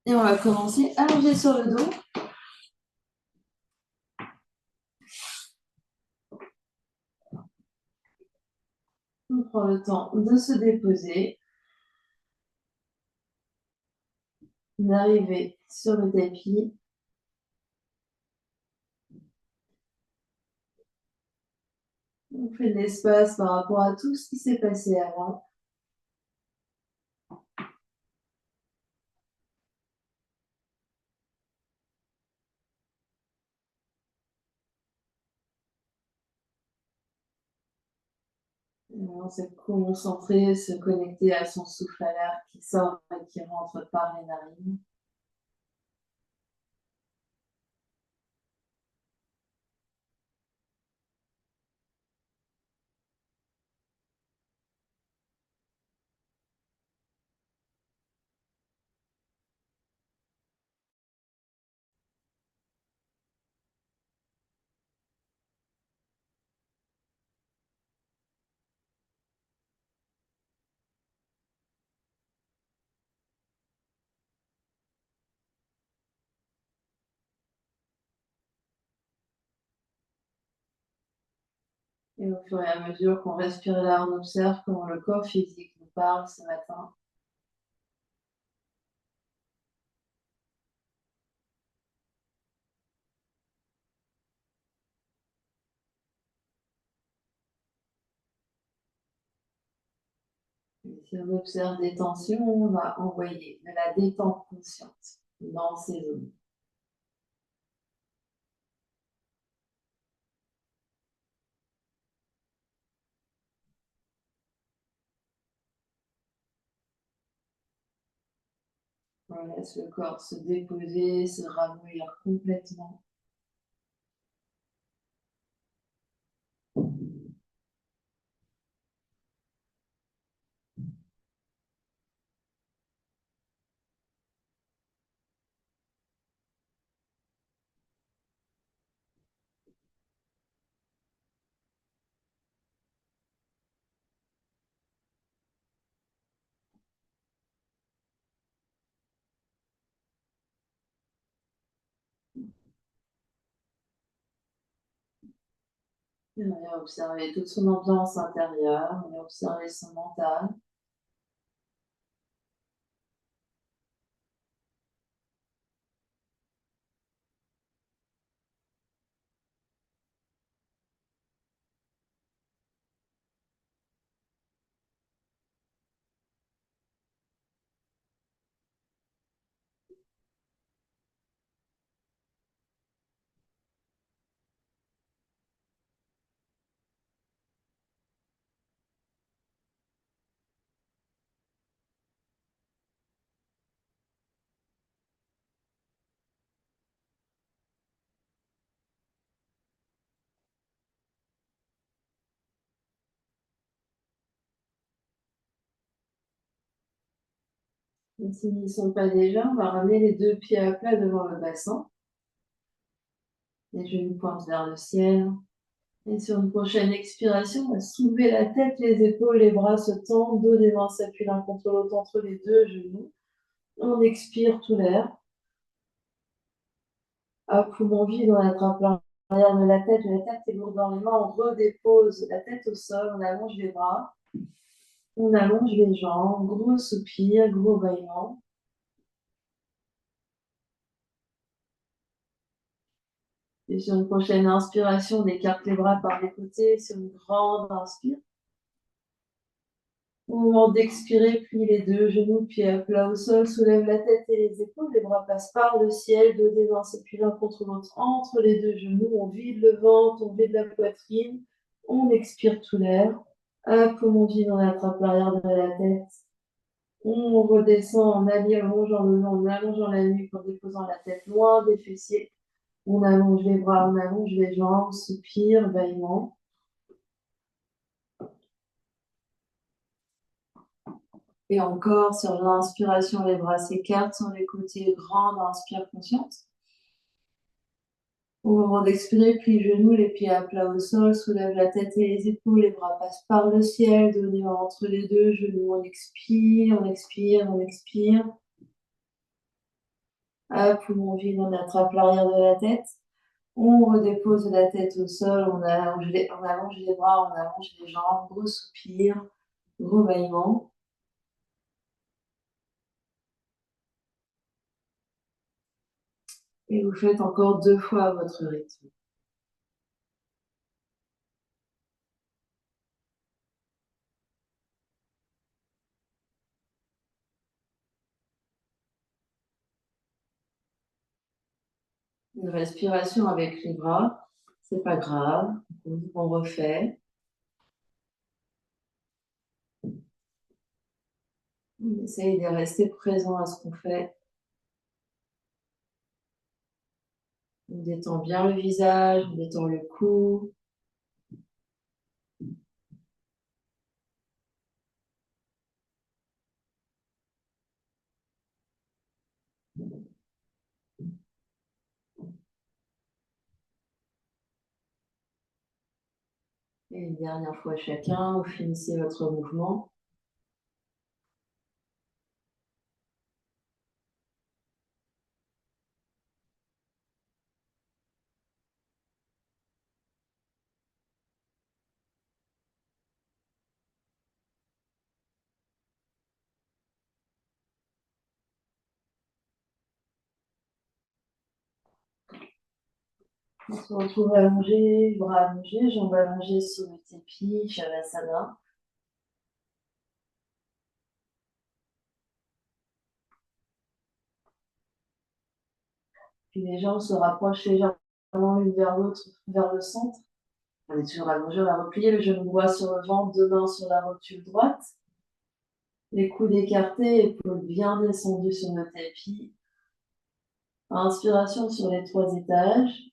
Et on va commencer allongé sur le dos. On prend le temps de se déposer, d'arriver sur le tapis. On fait de l'espace par rapport à tout ce qui s'est passé avant. Et on s'est concentré, se connecter à son souffle à l'air qui sort et qui rentre par les narines. Et au fur et à mesure qu'on respire là, on observe comment le corps physique nous parle ce matin. Et si on observe des tensions, on va envoyer de la détente consciente dans ces zones. On laisse le corps se déposer, se ramollir complètement. Et on vient observer toute son ambiance intérieure, on vient observer son mental. Et s'ils n'y sont pas déjà, on va ramener les deux pieds à plat devant le bassin. Les genoux pointent vers le ciel. Et sur une prochaine expiration, on va soulever la tête, les épaules, les bras se tendent, dos des mains s'appuient l'un contre l'autre entre les deux genoux. On expire tout l'air. À poumon vide, on attrape l'arrière de la tête est lourde dans les mains, on redépose la tête au sol, on allonge les bras, on allonge les jambes, gros soupir, gros bâillement. Et sur une prochaine inspiration, on écarte les bras par les côtés sur une grande inspire. Au moment d'expirer, plie les deux genoux, pieds à plat au sol, soulève la tête et les épaules, les bras passent par le ciel, dos des mains s'appuient l'un contre l'autre entre les deux genoux, on vide le ventre, on vide la poitrine, on expire tout l'air. À poumon vide, on attrape l'arrière de la tête. On redescend en allongeant le long, en allongeant la nuque, en déposant la tête loin des fessiers. On allonge les bras, on allonge les jambes, soupir, bâillement. Et encore, sur l'inspiration, les bras s'écartent sur les côtés, grande inspire consciente. Au moment d'expirer, plie les genoux, les pieds à plat au sol, soulève la tête et les épaules, les bras passent par le ciel, donnez entre les deux genoux, on expire, on expire, on expire. Hop, poumon vide, on attrape l'arrière de la tête. On redépose la tête au sol, on allonge les bras, on allonge les jambes, gros soupir, gros bâillement. Et vous faites encore 2 fois à votre rythme. Une respiration avec les bras, c'est pas grave, on refait. On essaye de rester présent à ce qu'on fait. On détend bien le visage, on détend le cou. Et une dernière fois chacun, vous finissez votre mouvement. On se retrouve allongé, bras allongés, jambes allongées sur le tapis, Shavasana. Puis les jambes se rapprochent légèrement l'une vers l'autre, vers le centre. On est toujours allongé, on va replier le genou droit sur le ventre, 2 mains sur la rotule droite. Les coudes écartés, épaules bien descendues sur le tapis. Inspiration sur les 3 étages.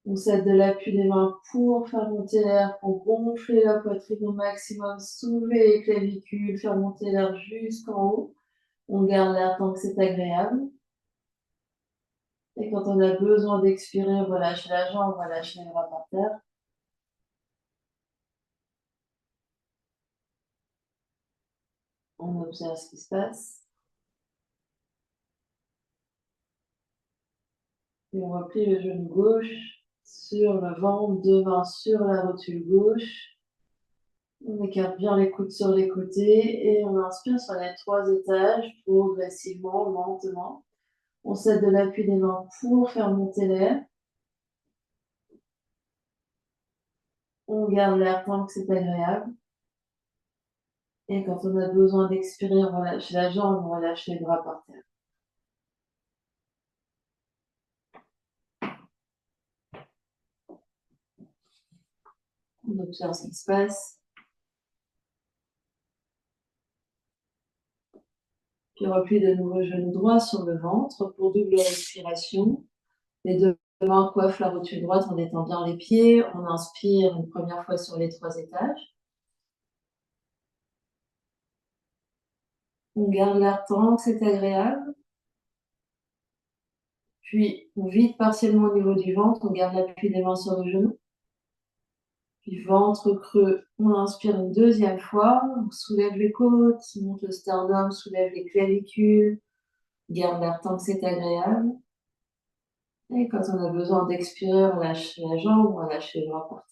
On s'aide de l'appui des mains pour faire monter l'air, pour gonfler la poitrine au maximum, soulever les clavicules, faire monter l'air jusqu'en haut. On garde l'air tant que c'est agréable. Et quand on a besoin d'expirer, on relâche la jambe, on relâche les bras par terre. On observe ce qui se passe. Et on replie le genou gauche sur le ventre, 2 mains sur la rotule gauche. On écarte bien les coudes sur les côtés et on inspire sur les 3 étages, progressivement, lentement. On s'aide de l'appui des mains pour faire monter l'air. On garde l'air tant que c'est agréable. Et quand on a besoin d'expirer, on relâche la jambe, on relâche les bras par terre. On observe ce qui se passe. Puis replie de nouveau genou droit sur le ventre pour double respiration. Les 2 mains coiffent la rotule droite en étendant bien les pieds. On inspire une première fois sur les 3 étages. On garde l'air tant que c'est agréable. Puis on vide partiellement au niveau du ventre. On garde l'appui des mains sur le genou. Puis ventre creux. On inspire une 2e fois. On soulève les côtes, monte le sternum, soulève les clavicules. Garde l'air tant que c'est agréable. Et quand on a besoin d'expirer, on lâche la jambe, on lâche les bras par terre.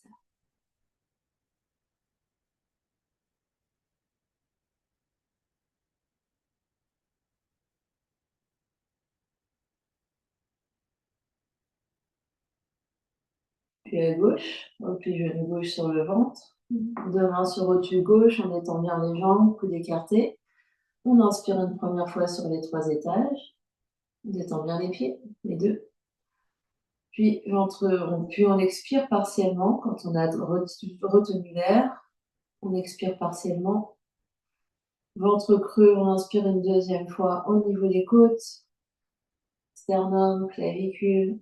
Puis à gauche, replie genou gauche sur le ventre. 2 mains sur rotule gauche, on étend bien les jambes, coudes écartés. On inspire une première fois sur les 3 étages. On détend bien les pieds, les 2. Puis on expire partiellement quand on a retenu l'air. On expire partiellement. Ventre creux, on inspire une 2e fois au niveau des côtes. Sternum, clavicule.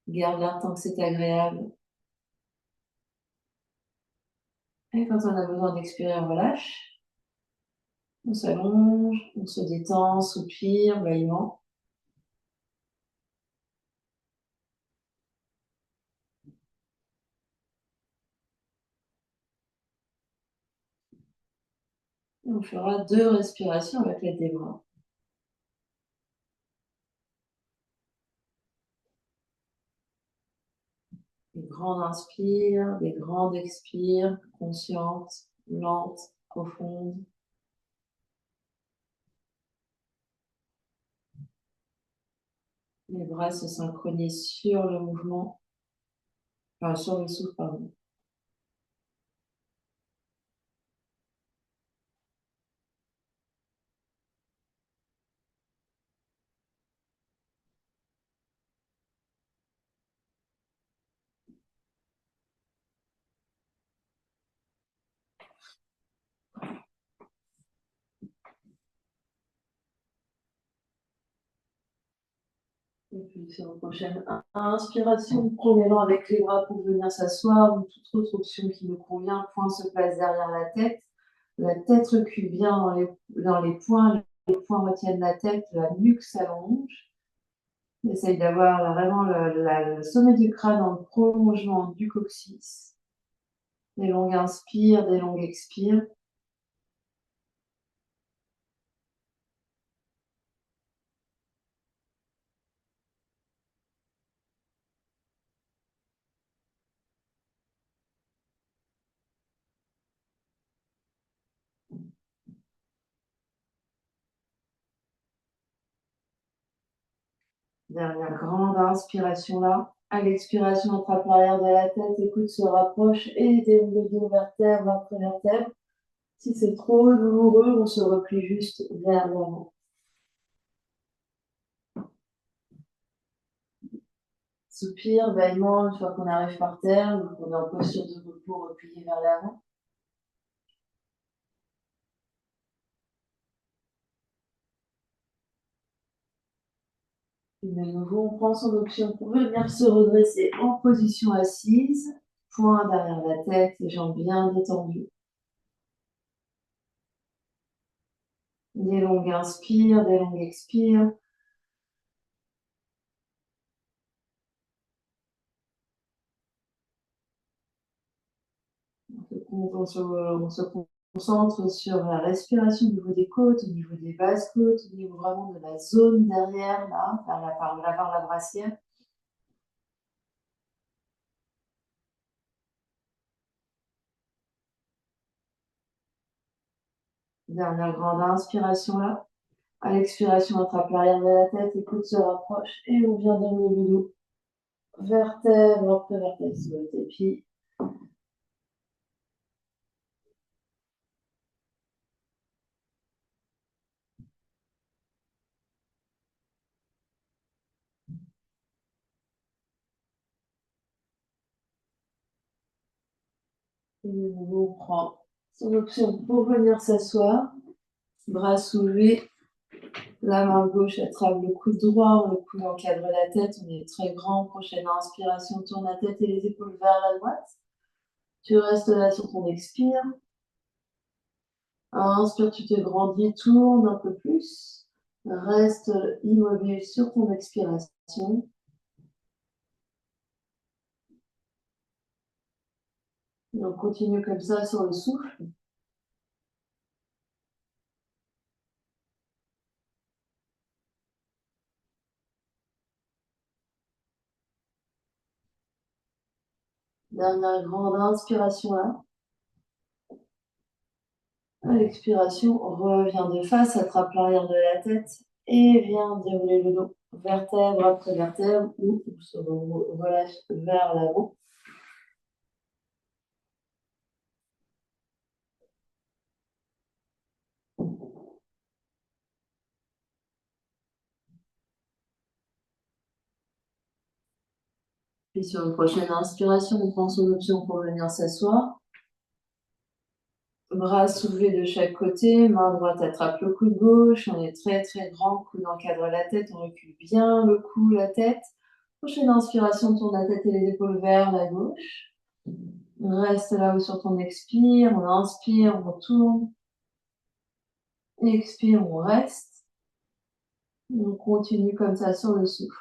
Garde l'air tant que c'est agréable. Et quand on a besoin d'expirer, on relâche. On s'allonge, on se détend, soupir, bâillement. Et on fera 2 respirations avec l'aide des bras. grandes inspires, des grandes expires, conscientes, lentes, profondes. Les bras se synchronisent sur le mouvement, enfin sur le souffle, pardon. Et puis sur la prochaine inspiration, prenez l'élan avec les bras pour venir s'asseoir ou toute autre option qui nous convient. Point se place derrière la tête. La tête recule bien dans les poings. Les poings retiennent la tête. La nuque s'allonge. Essaye d'avoir vraiment le sommet du crâne dans le prolongement du coccyx. Des longues inspires, des longues expires. Dernière grande inspiration là. À l'expiration, attrape l'arrière de la tête, écoute se rapproche et déroule le dos vertèbre après vertèbre. Si c'est trop douloureux, on se replie juste vers l'avant. Soupir, bâillement, une fois qu'on arrive par terre, donc on est en posture de repos replié vers l'avant. De nouveau, on prend son option pour venir se redresser en position assise, poing derrière la tête, les jambes bien détendues. Des longues inspires, des longues expires. On se concentre sur la respiration au niveau des côtes, au niveau des basses côtes, au niveau vraiment de la zone derrière, là, vers la brassière. Dernière grande inspiration là. À l'expiration, attrape l'arrière de la tête, les coudes se rapprochent et on vient dans le dos. Vertèbre après vertèbre sur le tapis. Et de nouveau, on prend son option pour venir s'asseoir. Bras soulevés. La main gauche attrape le coude droit, le coude encadre la tête, on est très grand. Prochaine inspiration, tourne la tête et les épaules vers la droite. Tu restes là sur ton expire. Inspire, tu te grandis, tourne un peu plus. Reste immobile sur ton expiration. Et on continue comme ça sur le souffle. Dernière grande inspiration là. À l'expiration, reviens de face, attrape l'arrière de la tête et viens dérouler le dos. Vertèbre après vertèbre ou on se relâche vers l'avant. Puis sur une prochaine inspiration, on prend son option pour venir s'asseoir. Bras soulevés de chaque côté, main droite attrape le coude gauche, on est très très grand, coude encadre la tête, on recule bien le cou, la tête. Prochaine inspiration, tourne la tête et les épaules vers la gauche. Reste là-haut sur ton expire, on inspire, on tourne. Expire, on reste. On continue comme ça sur le souffle.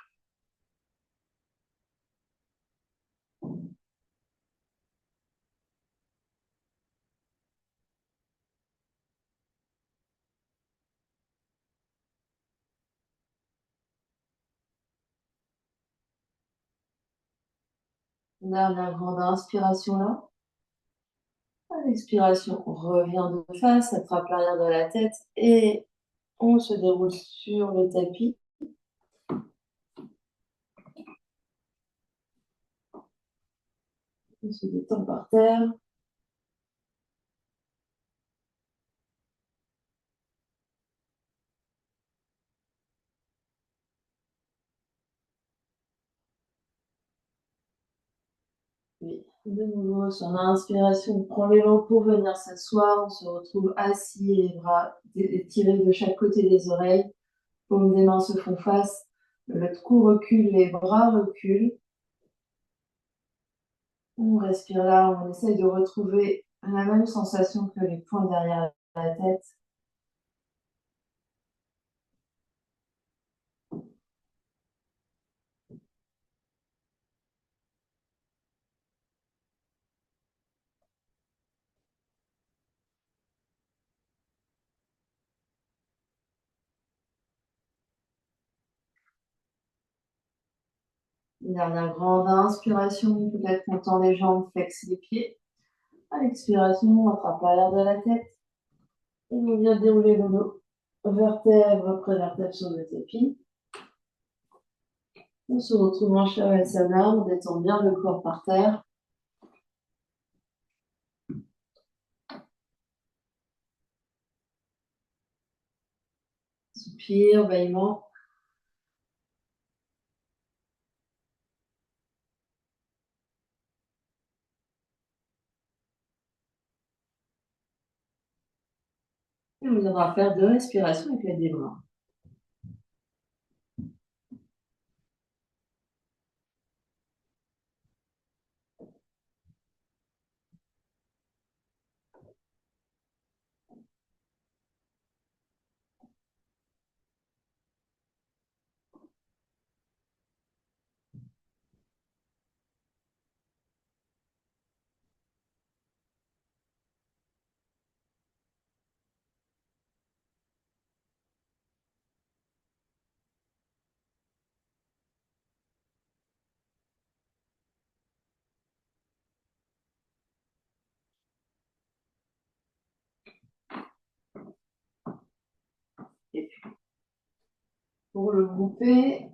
Dernière grande inspiration là. À l'expiration, on revient de face, attrape l'arrière de la tête et on se déroule sur le tapis. On se détend par terre. Oui, de nouveau, sur l'inspiration, on prend l'élan pour venir s'asseoir. On se retrouve assis, les bras tirés de chaque côté des oreilles. Paumes des mains se font face. Le cou recule, les bras reculent. On respire là, on essaye de retrouver la même sensation que les poings derrière la tête. Une dernière grande inspiration, peut-être qu'on tend les jambes, flexe les pieds. À l'expiration, on attrape l'arrière de la tête et on vient dérouler le dos, vertèbre après vertèbre sur le tapis. On se retrouve en Shavasana, on détend bien le corps par terre. Soupir, bâillement. Et on viendra faire 2 respirations avec les bras. Et puis, pour le grouper,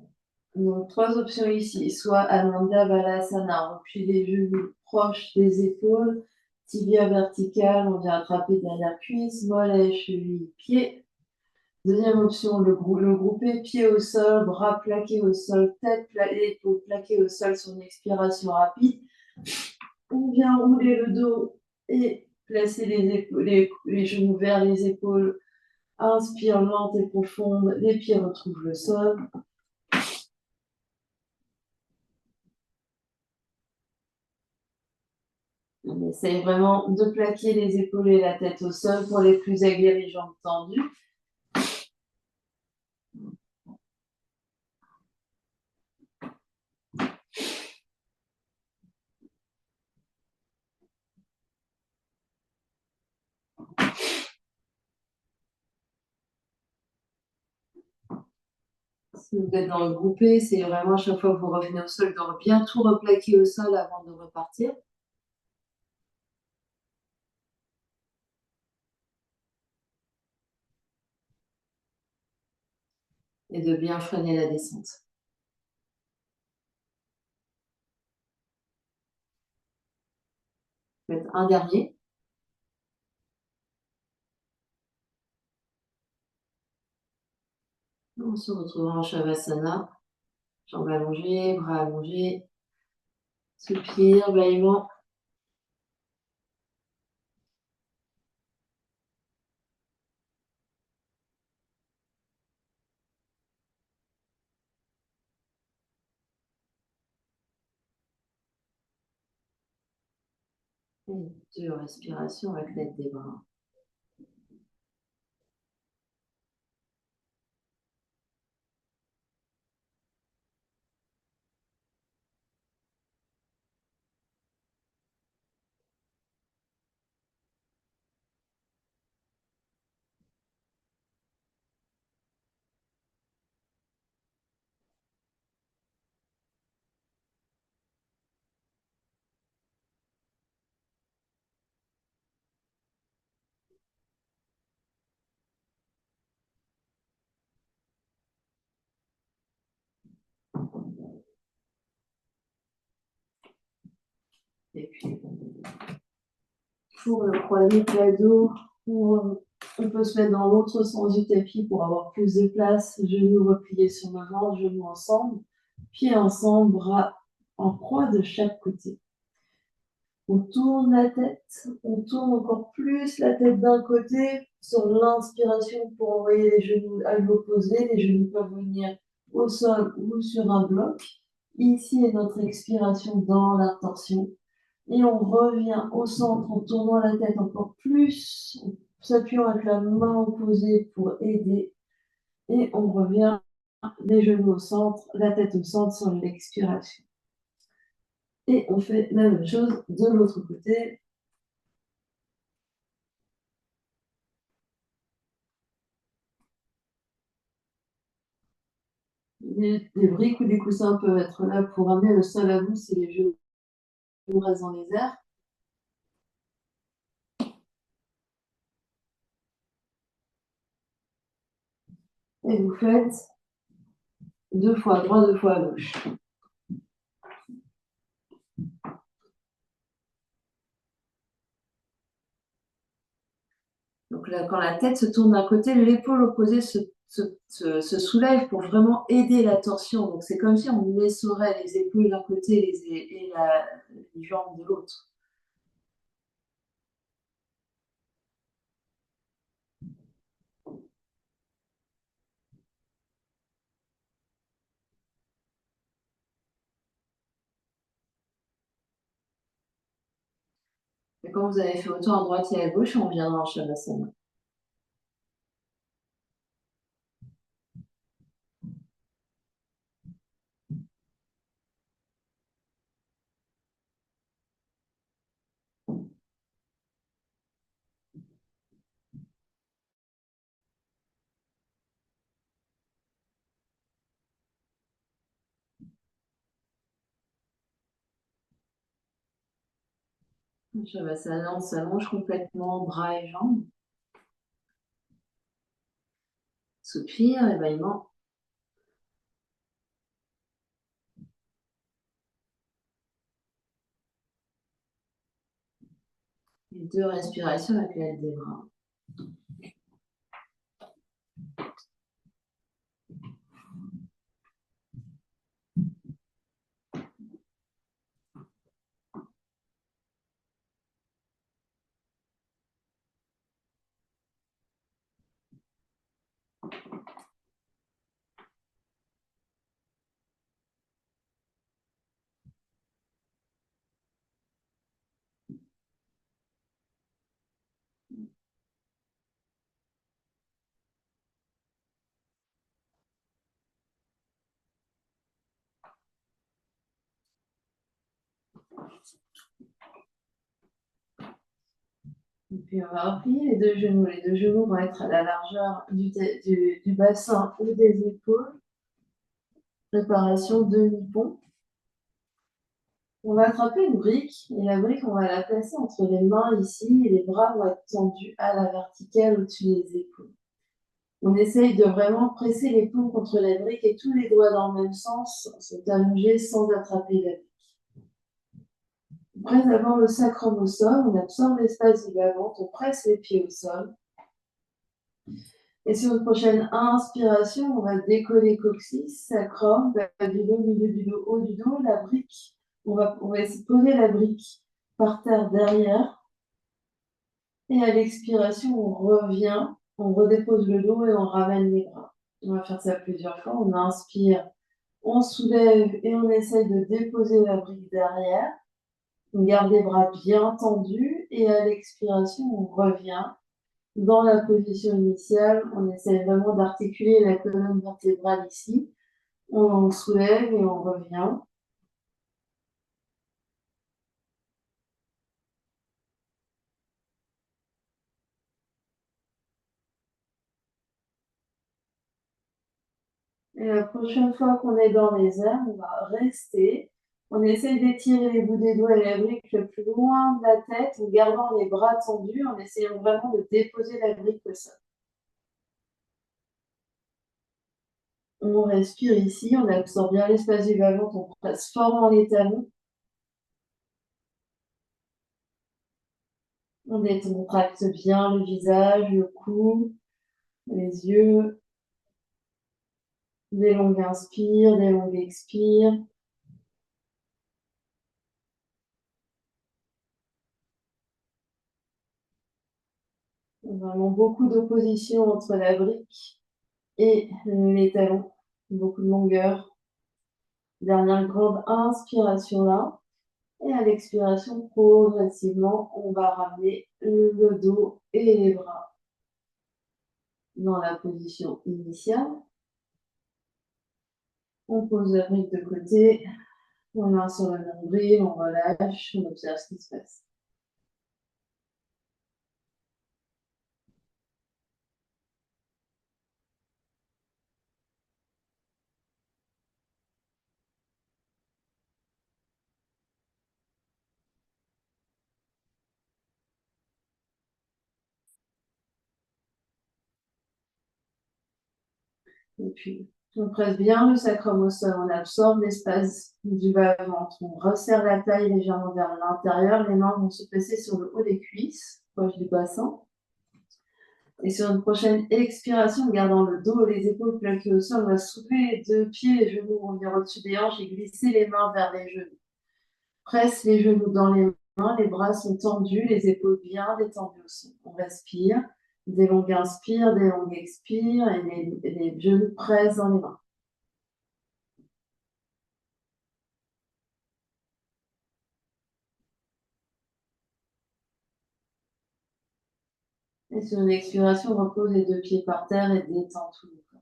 donc 3 options ici, soit Ananda Balasana, on replie les genoux proches des épaules, tibia vertical, on vient attraper derrière cuisse, mollet, cheville, pied. Deuxième option, le grouper, pied au sol, bras plaqués au sol, tête épaules plaquées au sol sur une expiration rapide. On vient rouler le dos et placer les genoux vers les épaules. Inspire lente et profonde, les pieds retrouvent le sol. On essaye vraiment de plaquer les épaules et la tête au sol pour les plus aguerris, jambes tendues. Si vous êtes dans le groupé, c'est vraiment à chaque fois que vous revenez au sol, de bien tout replaquer au sol avant de repartir. Et de bien freiner la descente. Faites un dernier. On se retrouve en Shavasana. Jambes allongées, bras allongés. Soupir, bâillement. Et 2 respirations avec l'aide des bras. Et puis, pour le croisé plateau, on peut se mettre dans l'autre sens du tapis pour avoir plus de place. Genoux repliés sur le ventre, genoux ensemble, pieds ensemble, bras en croix de chaque côté. On tourne la tête, on tourne encore plus la tête d'un côté sur l'inspiration pour envoyer les genoux à l'opposé. Les genoux peuvent venir au sol ou sur un bloc. Ici est notre expiration dans la torsion. Et on revient au centre en tournant la tête encore plus, en s'appuyant avec la main opposée pour aider. Et on revient les genoux au centre, la tête au centre sur l'expiration. Et on fait la même chose de l'autre côté. Des briques ou des coussins peuvent être là pour amener le sol à vous si les genoux restent dans les airs. Et vous faites 2 fois à droite, 2 fois à gauche. Donc là, quand la tête se tourne d'un côté, l'épaule opposée se soulève pour vraiment aider la torsion. Donc c'est comme si on essorait les épaules d'un côté et les jambes de l'autre. Et quand vous avez fait autant à droite et à gauche, on viendra en Shavasana. Shavasana, on s'allonge complètement, bras et jambes. Soupir, ébaillement. Et 2 respirations avec l'aide des bras. Et puis on va replier les 2 genoux. Les 2 genoux vont être à la largeur du bassin ou des épaules. Préparation demi-pont. On va attraper une brique et la brique, on va la placer entre les mains ici et les bras vont être tendus à la verticale au-dessus des épaules. On essaye de vraiment presser les paumes contre la brique et tous les doigts dans le même sens sont allongés sans attraper la brique. On presse d'abord le sacrum au sol, on absorbe l'espace du bas-ventre, on presse les pieds au sol. Et sur une prochaine inspiration, on va décoller coccyx, sacrum, bas du dos, milieu du dos, haut du dos, la brique. On va essayer de poser la brique par terre derrière. Et à l'expiration, on revient, on redépose le dos et on ramène les bras. On va faire ça plusieurs fois. On inspire, on soulève et on essaye de déposer la brique derrière. On garde les bras bien tendus et à l'expiration, on revient dans la position initiale. On essaie vraiment d'articuler la colonne vertébrale ici. On soulève et on revient. Et la prochaine fois qu'on est dans les airs, on va rester. On essaye d'étirer les bouts des doigts et la brique le plus loin de la tête en gardant les bras tendus, en essayant vraiment de déposer la brique au sol. On respire ici, on absorbe bien l'espace du bas-ventre, on presse fort dans les talons. On décontracte bien le visage, le cou, les yeux. Des longues inspires, des longues expires. Vraiment beaucoup d'opposition entre la brique et les talons. Beaucoup de longueur. Dernière grande inspiration là. Et à l'expiration, progressivement, on va ramener le dos et les bras dans la position initiale. On pose la brique de côté, on main sur le nombril, on relâche, on observe ce qui se passe. Et puis, on presse bien le sacrum au sol, on absorbe l'espace du bas-ventre, on resserre la taille légèrement vers l'intérieur, les mains vont se placer sur le haut des cuisses, proche du bassin. Et sur une prochaine expiration, gardant le dos et les épaules plaquées au sol, on va soulever les deux pieds, les genoux vont venir au-dessus des hanches et glisser les mains vers les genoux. Presse les genoux dans les mains, les bras sont tendus, les épaules bien détendues au sol. On respire, des longues inspires, des longues expires, et les genoux pressent dans les mains. Et sur une expiration, on repose les deux pieds par terre et détend tout le corps.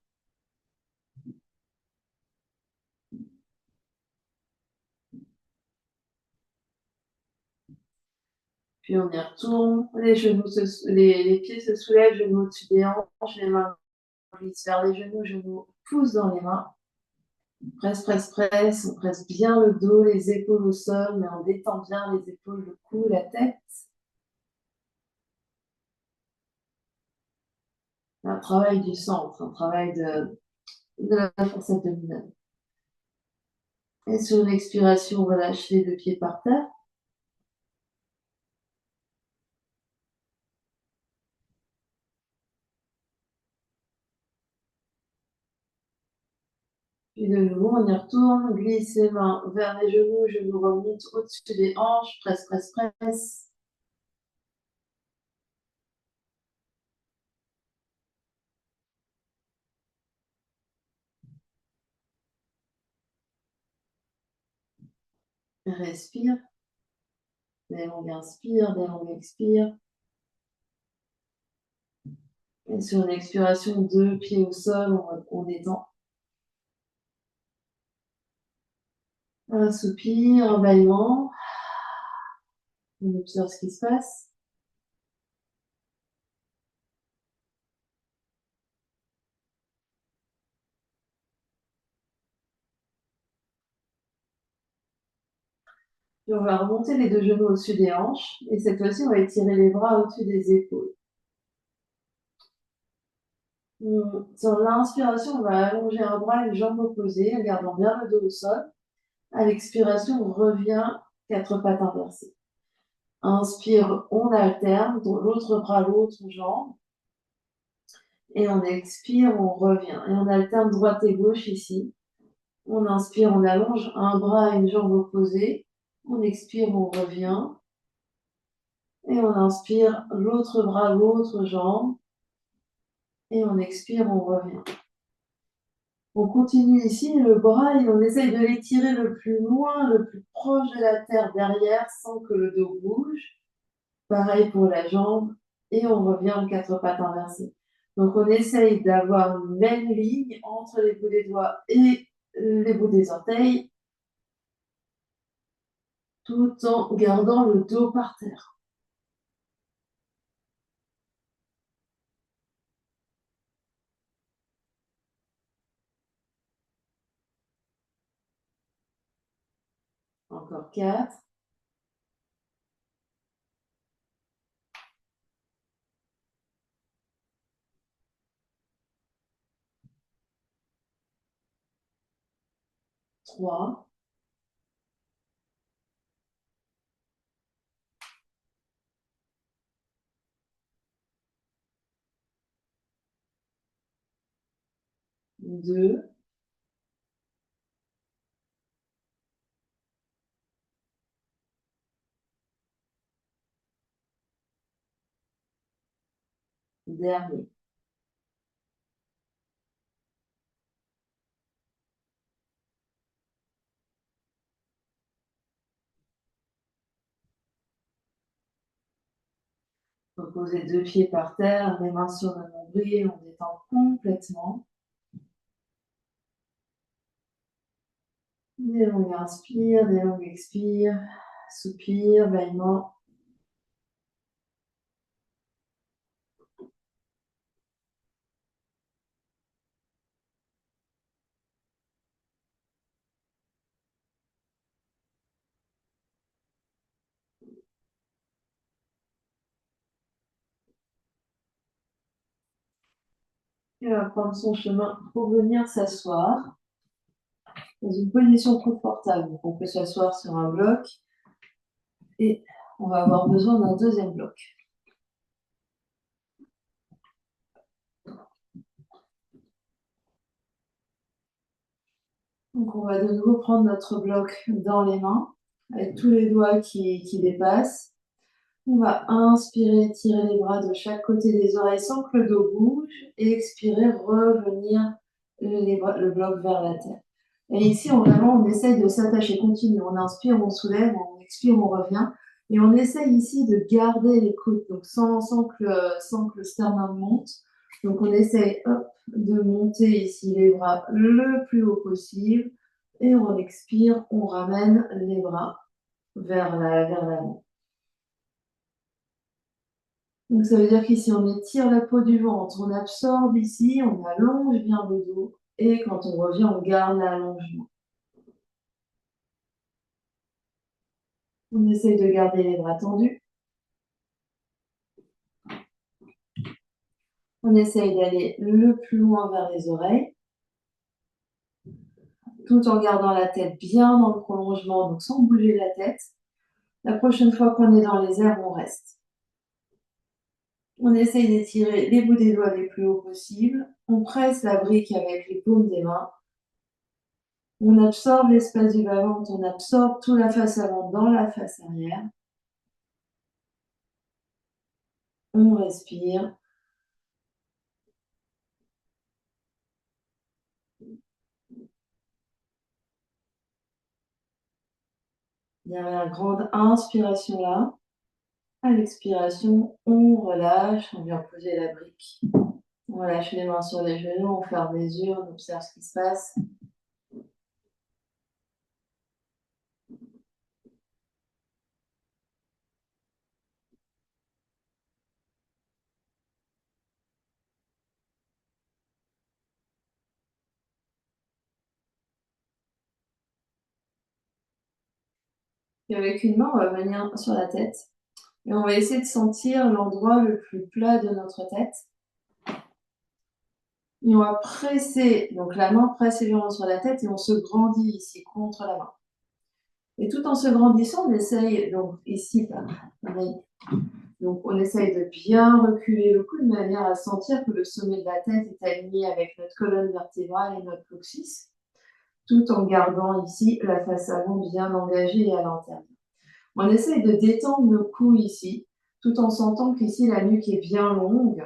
Puis on y retourne, les pieds se soulèvent, genoux au-dessus des hanches, les mains glissent vers les genoux poussent dans les mains. Presse, presse, presse, on presse bien le dos, les épaules au sol, mais on détend bien les épaules, le cou, la tête. Un travail du centre, un travail de la force abdominale. Et sur une expiration, on relâche les deux pieds par terre. Puis de nouveau, on y retourne, glisse les mains vers les genoux remontent au-dessus des hanches, presse, presse, presse. Respire, des longues inspires, des longues expires. Et sur une expiration, deux pieds au sol, on détend. Un soupir, un bâillement. On observe ce qui se passe. Puis on va remonter les deux genoux au-dessus des hanches. Et cette fois-ci, on va étirer les bras au-dessus des épaules. Sur l'inspiration, on va allonger un bras, une jambe opposée, en gardant bien le dos au sol. À l'expiration, on revient quatre pattes inversées. Inspire, on alterne, l'autre bras, l'autre jambe. Et on expire, on revient. Et on alterne droite et gauche ici. On inspire, on allonge un bras et une jambe opposée. On expire, on revient. Et on inspire, l'autre bras, l'autre jambe. Et on expire, on revient. On continue ici, le bras, et on essaye de l'étirer le plus loin, le plus proche de la terre derrière, sans que le dos bouge. Pareil pour la jambe, et on revient en quatre pattes inversées. Donc on essaye d'avoir une même ligne entre les bouts des doigts et les bouts des orteils, tout en gardant le dos par terre. Encore 4. 3. 2, dernier. On pose les 2 pieds par terre, les mains sur le nombril, on détend complètement. Des longues inspires, des longues expires, soupir, bâillement. Et on va prendre son chemin pour venir s'asseoir dans une position confortable. Donc on peut s'asseoir sur un bloc et on va avoir besoin d'un deuxième bloc. Donc on va de nouveau prendre notre bloc dans les mains avec tous les doigts qui dépassent. On va inspirer, tirer les bras de chaque côté des oreilles sans que le dos bouge et expirer, revenir le bloc vers la terre. Et ici, on essaye de s'attacher, continue. On inspire, on soulève, on expire, on revient. Et on essaye ici de garder les coudes, donc sans que le sternum monte. Donc on essaye de monter ici les bras le plus haut possible. Et on expire, on ramène les bras vers l'avant. Donc ça veut dire qu'ici, on étire la peau du ventre, on absorbe ici, on allonge bien le dos. Et quand on revient, on garde l'allongement. On essaye de garder les bras tendus. On essaye d'aller le plus loin vers les oreilles, tout en gardant la tête bien dans le prolongement, donc sans bouger la tête. La prochaine fois qu'on est dans les airs, on reste. On essaye d'étirer les bouts des doigts les plus haut possible. On presse la brique avec les paumes des mains. On absorbe l'espace du bas-ventre, on absorbe toute la face avant dans la face arrière. On respire. Dernière grande inspiration là. À l'expiration, on relâche, on vient poser la brique. On relâche les mains sur les genoux, on ferme les yeux, on observe ce qui se passe. Et avec une main, on va venir sur la tête. Et on va essayer de sentir l'endroit le plus plat de notre tête. Et on va presser, donc la main presse légèrement sur la tête et on se grandit ici contre la main. Et tout en se grandissant, on essaye, donc ici, pareil. Donc on essaye de bien reculer le cou de manière à sentir que le sommet de la tête est aligné avec notre colonne vertébrale et notre coccyx, tout en gardant ici la face avant bien engagée et à l'intérieur. On essaye de détendre le cou ici, tout en sentant qu'ici la nuque est bien longue.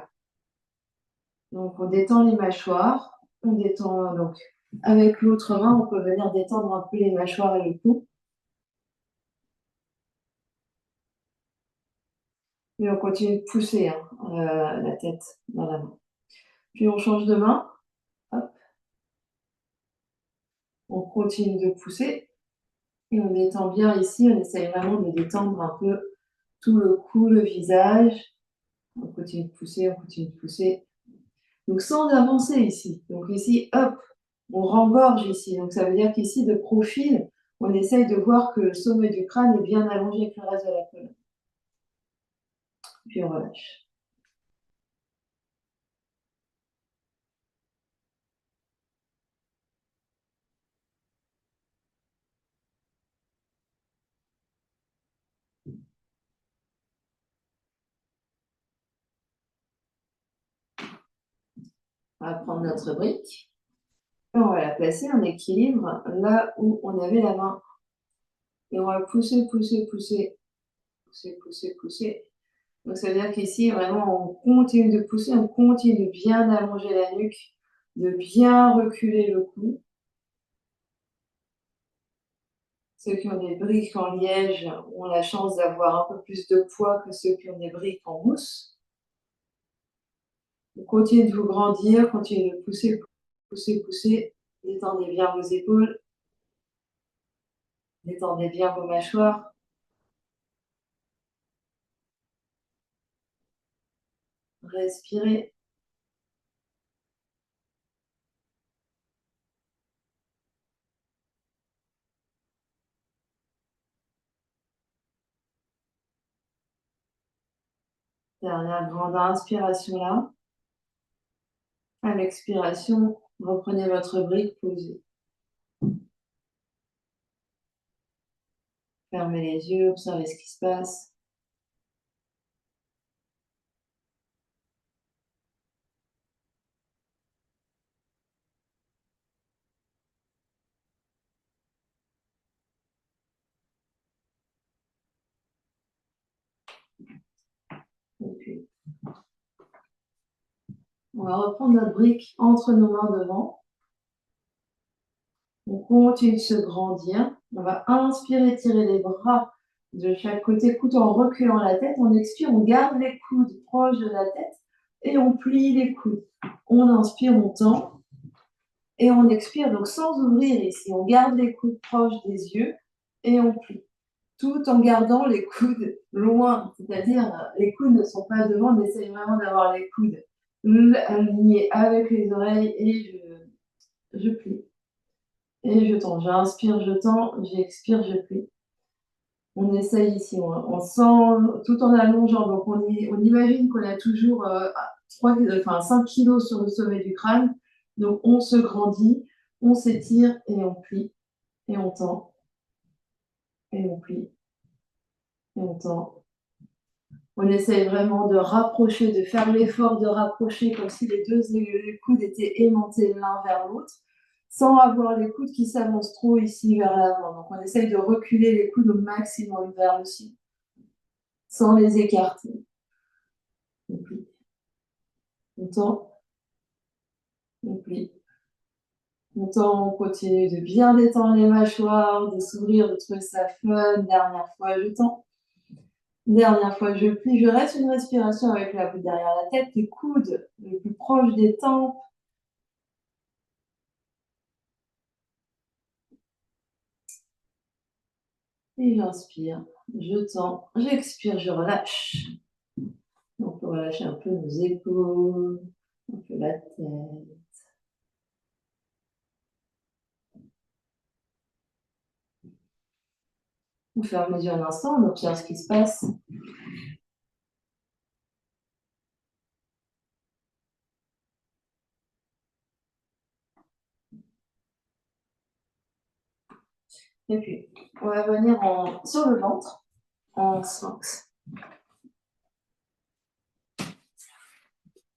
Donc on détend les mâchoires, on détend donc avec l'autre main, on peut venir détendre un peu les mâchoires et le cou. Et on continue de pousser la tête dans la main. Puis on change de main. Hop. On continue de pousser. Et on détend bien ici. On essaye vraiment de détendre un peu tout le cou, le visage. On continue de pousser, on continue de pousser. Donc sans avancer ici. Donc ici, hop, on rengorge ici. Donc ça veut dire qu'ici, de profil, on essaye de voir que le sommet du crâne est bien allongé avec le reste de la colonne. Puis on relâche. On va prendre notre brique. Et on va la placer en équilibre là où on avait la main. Et on va pousser, pousser, pousser, pousser, pousser, pousser. Donc ça veut dire qu'ici, vraiment, on continue de pousser, on continue de bien allonger la nuque, de bien reculer le cou. Ceux qui ont des briques en liège ont la chance d'avoir un peu plus de poids que ceux qui ont des briques en mousse. Donc, continuez de vous grandir, continuez de pousser, pousser, pousser. Détendez bien vos épaules, détendez bien vos mâchoires. Respirez. Dernière grande inspiration là. À l'expiration, reprenez votre brique, posez. Fermez les yeux, observez ce qui se passe. Et puis, on va reprendre notre brique entre nos mains devant. On continue de se grandir. On va inspirer, tirer les bras de chaque côté, tout en reculant la tête. On expire, on garde les coudes proches de la tête et on plie les coudes. On inspire, on tend et on expire, donc sans ouvrir ici. On garde les coudes proches des yeux et on plie, tout en gardant les coudes loin. C'est-à-dire, les coudes ne sont pas devant, on essaye vraiment d'avoir les coudes alignés avec les oreilles et je plie. Et je tends, j'inspire, je tends, j'expire, je plie. On essaye ici, on sent tout en allongeant. Donc on imagine qu'on a toujours 5 kilos sur le sommet du crâne. Donc on se grandit, on s'étire et on plie. Et on tend. Et on plie. Et on tend. On essaye vraiment de rapprocher, de faire l'effort de rapprocher comme si les deux coudes étaient aimantés l'un vers l'autre, sans avoir les coudes qui s'avancent trop ici vers l'avant. Donc on essaye de reculer les coudes au maximum vers le ciel, sans les écarter. On plie. On tend. On plie. On tend, on continue de bien détendre les mâchoires, de s'ouvrir, de trouver ça fun. Dernière fois, je tends. Dernière fois, je plie. Je reste une respiration avec la boule derrière la tête, les coudes les plus proches des tempes. Et j'inspire, je tends, j'expire, je relâche. On peut relâcher un peu nos épaules, un peu la tête. On ferme les yeux un instant, on observe ce qui se passe. Et puis, on va venir sur le ventre, en sphinx.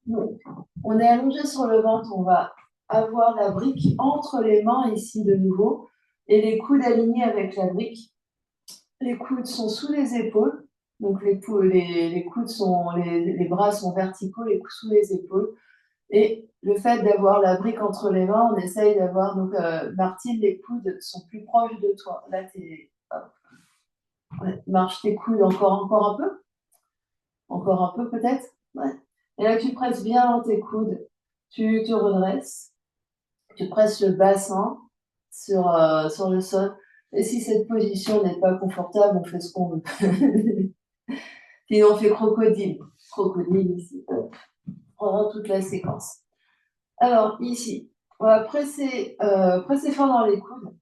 Donc, on est allongé sur le ventre, on va avoir la brique entre les mains ici de nouveau, et les coudes alignés avec la brique. Les coudes sont sous les épaules, donc les coudes sont, les bras sont verticaux, les coudes sous les épaules. Et le fait d'avoir la brique entre les mains, on essaye d'avoir, donc Martine, les coudes sont plus proches de toi. Là, marche tes coudes encore un peu peut-être. Ouais. Et là, tu presses bien dans tes coudes, tu te redresses, tu presses le bassin sur le sol. Et si cette position n'est pas confortable, on fait ce qu'on veut. Sinon, on fait crocodile. Crocodile ici. Pendant toute la séquence. Alors, ici, on va presser fort dans les coudes.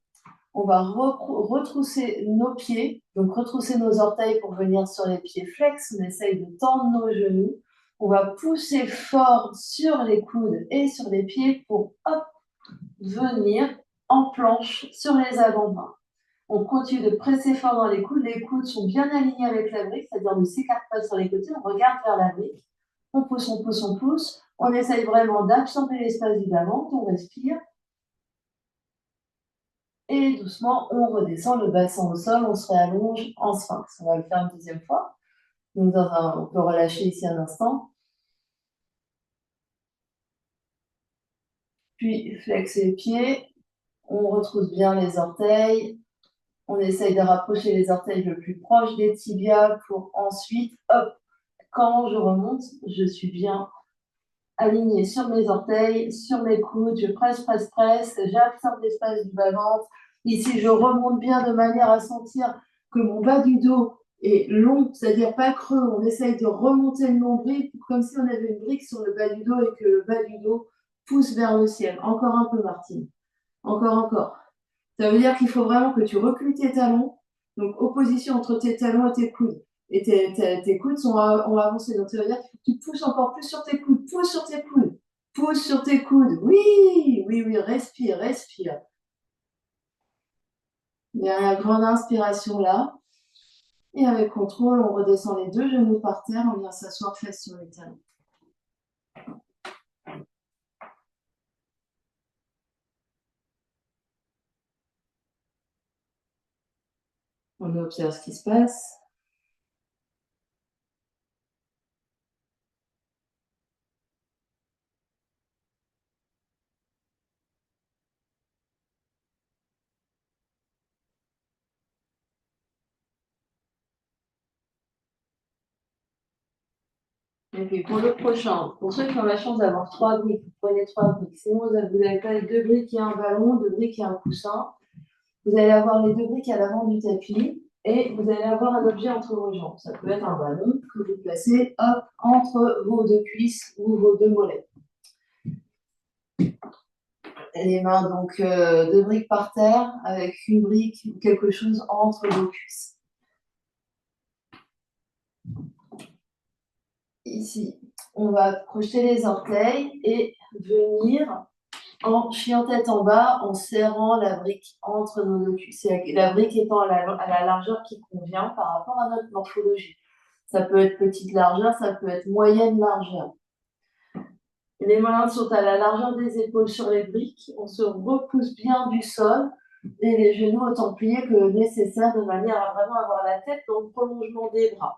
On va retrousser nos pieds, donc retrousser nos orteils pour venir sur les pieds flex. On essaye de tendre nos genoux. On va pousser fort sur les coudes et sur les pieds pour hop, venir en planche sur les avant-bras. On continue de presser fort dans les coudes. Les coudes sont bien alignés avec la brique, c'est-à-dire ne s'écartent pas sur les côtés. On regarde vers la brique. On pousse, on pousse, on pousse. On essaye vraiment d'absorber l'espace du bas-ventre. On respire. Et doucement, on redescend le bassin au sol, on se réallonge en sphinx. On va le faire une deuxième fois. Donc, on peut relâcher ici un instant. Puis, flex les pieds. On retrousse bien les orteils. On essaye de rapprocher les orteils le plus proche des tibias pour ensuite, hop, quand je remonte, je suis bien alignée sur mes orteils, sur mes coudes, je presse, presse, presse, j'absorbe l'espace du bas-ventre. Ici, je remonte bien de manière à sentir que mon bas du dos est long, c'est-à-dire pas creux. On essaye de remonter le nombril comme si on avait une brique sur le bas du dos et que le bas du dos pousse vers le ciel. Encore un peu, Martine. Encore, encore. Ça veut dire qu'il faut vraiment que tu recules tes talons, donc opposition entre tes talons et tes coudes. Et tes coudes ont avancé, donc ça veut dire qu'il faut que tu pousses encore plus sur tes coudes, pousse sur tes coudes, pousse sur tes coudes. Oui, oui, oui, respire, respire. Il y a une grande inspiration là. Et avec contrôle, on redescend les deux genoux par terre, on vient s'asseoir face sur les talons. On observe ce qui se passe. Et puis pour le prochain, pour ceux qui ont la chance d'avoir 3 briques, vous prenez 3 briques. Sinon, vous n'avez pas 2 briques et un ballon, 2 briques et un coussin. Vous allez avoir les 2 briques à l'avant du tapis et vous allez avoir un objet entre vos jambes. Ça peut être un ballon que vous placez hop, entre vos 2 cuisses ou vos 2 mollets. Et les mains, donc 2 briques par terre avec une brique ou quelque chose entre vos cuisses. Ici, on va projeter les orteils et venir en chien tête en bas, en serrant la brique entre nos deux cuisses. La brique étant à la largeur qui convient par rapport à notre morphologie. Ça peut être petite largeur, ça peut être moyenne largeur. Les mains sont à la largeur des épaules sur les briques. On se repousse bien du sol et les genoux autant pliés que nécessaire de manière à vraiment avoir la tête dans le prolongement des bras.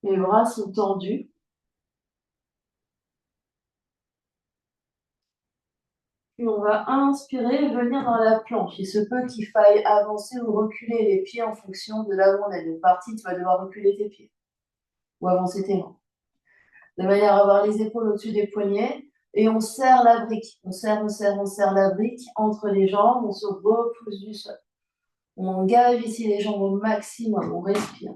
Les bras sont tendus. Puis on va inspirer et venir dans la planche. Il se peut qu'il faille avancer ou reculer les pieds en fonction de là où on est. Donc, partie, tu vas devoir reculer tes pieds ou avancer tes mains. De manière à avoir les épaules au-dessus des poignets. Et on serre la brique. On serre la brique entre les jambes. On se repousse du sol. On engage ici les jambes au maximum. On respire.